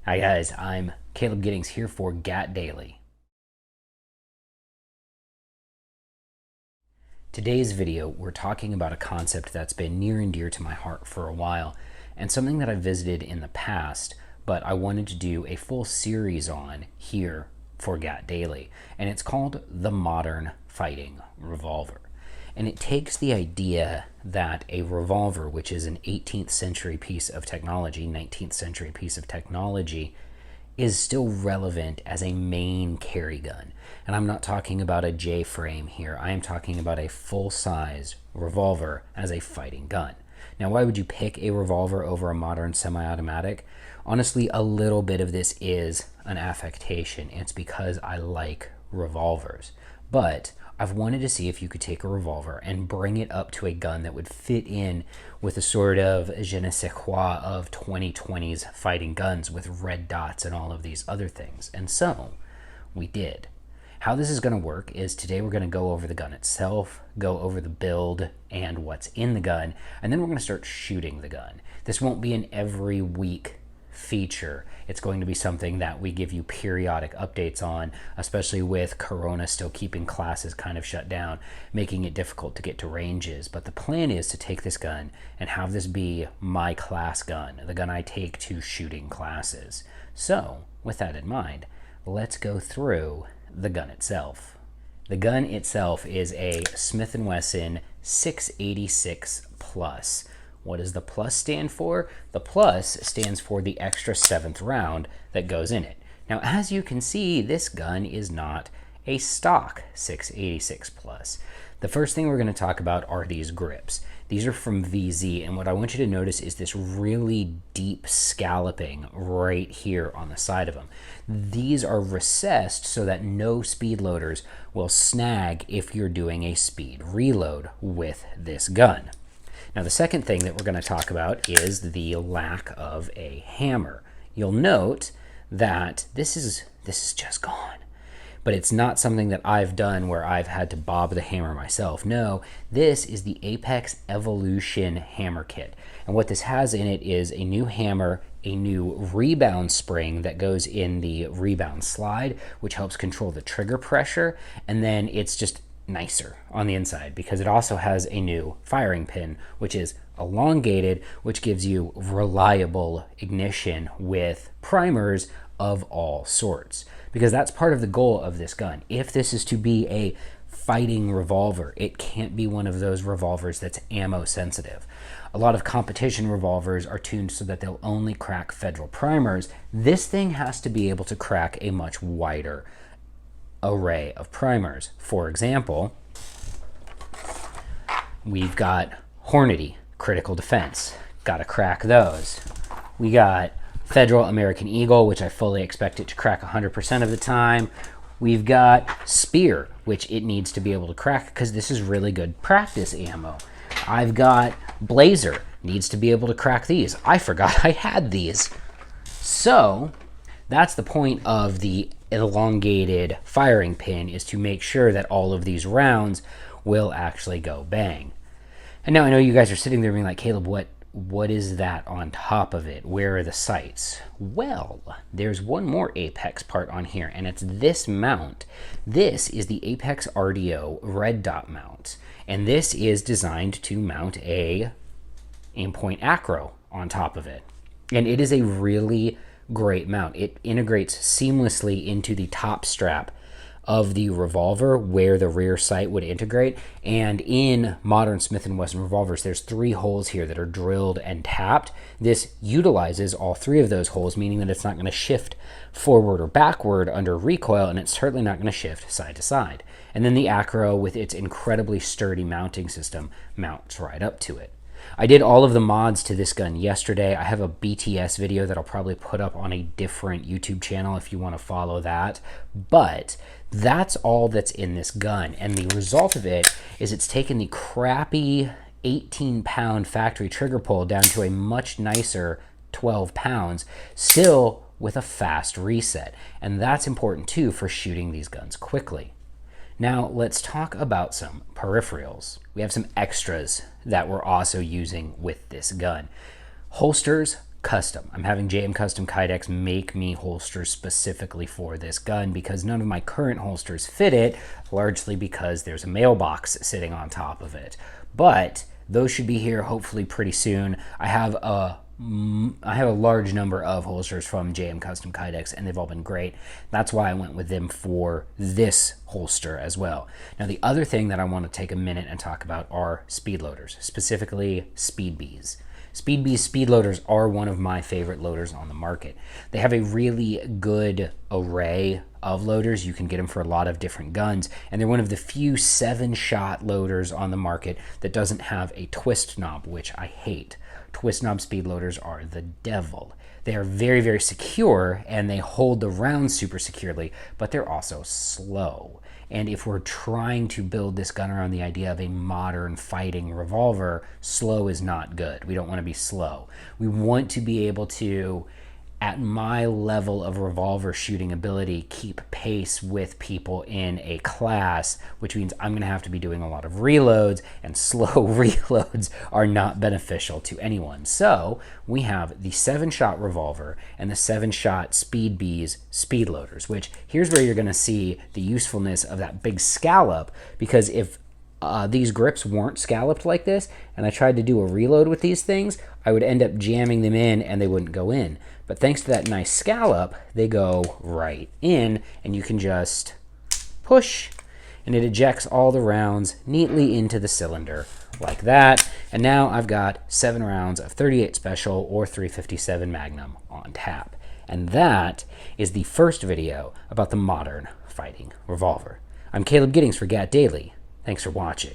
Hi guys, I'm Caleb Giddings here for GAT Daily. Today's video, we're talking about a concept that's been near and dear to my heart for a while, and something that I've visited in the past, but I wanted to do a full series on here for GAT Daily, and it's called the Modern Fighting Revolver. And it takes the idea that a revolver, which is an 18th century piece of technology, 19th century piece of technology, is still relevant as a main carry gun. And I'm not talking about a J-frame here. I am talking about a full-size revolver as a fighting gun. Now, why would you pick a revolver over a modern semi-automatic? Honestly, a little bit of this is an affectation. It's because I like revolvers. But I've wanted to see if you could take a revolver and bring it up to a gun that would fit in with a sort of je ne sais quoi of 2020's fighting guns with red dots and all of these other things. And so we did. How this is going to work is today we're going to go over the gun itself, go over the build and what's in the gun, and then we're going to start shooting the gun. This won't be an every week feature. It's going to be something that we give you periodic updates on, especially with Corona still keeping classes kind of shut down, making it difficult to get to ranges. But the plan is to take this gun and have this be my class gun, the gun I take to shooting classes. So with that in mind, let's go through the gun itself. The gun itself is a Smith & Wesson 686 Plus. What does the plus stand for? The plus stands for the extra 7th round that goes in it. Now, as you can see, this gun is not a stock 686 Plus. The first thing we're going to talk about are these grips. These are from VZ, and what I want you to notice is this really deep scalloping right here on the side of them. These are recessed so that no speed loaders will snag if you're doing a speed reload with this gun. Now, the second thing that we're going to talk about is the lack of a hammer. You'll note that this is just gone. But it's not something that I've done where I've had to bob the hammer myself. No, this is the Apex Evolution hammer kit. And what this has in it is a new hammer, a new rebound spring that goes in the rebound slide, which helps control the trigger pressure, and then it's just nicer on the inside because it also has a new firing pin, which is elongated, which gives you reliable ignition with primers of all sorts, because that's part of the goal of this gun. If this is to be a fighting revolver, it can't be one of those revolvers that's ammo sensitive. A lot of competition revolvers are tuned so that they'll only crack federal primers. This thing has to be able to crack a much wider array of primers. For example, we've got Hornady, critical defense, gotta crack those. We got Federal American Eagle, which I fully expect it to crack 100% of the time. We've got Spear, which it needs to be able to crack because this is really good practice ammo. I've got Blazer, needs to be able to crack these. I forgot I had these. So that's the point of the elongated firing pin, is to make sure that all of these rounds will actually go bang. And now I know you guys are sitting there being like, Caleb, what is that on top of it? Where are the sights? Well, there's one more Apex part on here, and it's this mount. This is the Apex Rdo Red Dot Mount, and this is designed to mount a aim-point acro on top of it. And it is a really great mount. It integrates seamlessly into the top strap of the revolver where the rear sight would integrate. And in modern Smith & Wesson revolvers, there's 3 holes here that are drilled and tapped. This utilizes all 3 of those holes, meaning that it's not going to shift forward or backward under recoil, and it's certainly not going to shift side to side. And then the acro, with its incredibly sturdy mounting system, mounts right up to it. I did all of the mods to this gun yesterday. I have a BTS video that I'll probably put up on a different YouTube channel if you want to follow that. But that's all that's in this gun. And the result of it is it's taken the crappy 18-pound factory trigger pull down to a much nicer 12 pounds, still with a fast reset. And that's important too for shooting these guns quickly. Now let's talk about some peripherals. We have some extras that we're also using with this gun. Holsters custom. I'm having JM Custom Kydex make me holsters specifically for this gun because none of my current holsters fit it, largely because there's a mailbox sitting on top of it. But those should be here hopefully pretty soon. I have a large number of holsters from JM Custom Kydex, and they've all been great. That's why I went with them for this holster as well. Now, the other thing that I want to take a minute and talk about are speed loaders, specifically Speed Bees. Speed Bees speed loaders are one of my favorite loaders on the market. They have a really good array of loaders. You can get them for a lot of different guns, and they're one of the few 7-shot loaders on the market that doesn't have a twist knob, which I hate. Twist knob speed loaders are the devil. They are very, very secure, and they hold the rounds super securely, but they're also slow. And if we're trying to build this gun around the idea of a modern fighting revolver, slow is not good. We don't want to be slow. We want to be able to, at my level of revolver shooting ability, keep pace with people in a class, which means I'm going to have to be doing a lot of reloads, and slow reloads are not beneficial to anyone. So we have the 7-shot revolver and the 7-shot Speed Bees speed loaders, which here's where you're going to see the usefulness of that big scallop, because if these grips weren't scalloped like this and I tried to do a reload with these things, I would end up jamming them in and they wouldn't go in. But thanks to that nice scallop, they go right in, and you can just push and it ejects all the rounds neatly into the cylinder like that. And now I've got 7 rounds of 38 Special or 357 Magnum on tap. And that is the first video about the modern fighting revolver. I'm Caleb Giddings for GAT Daily. Thanks for watching.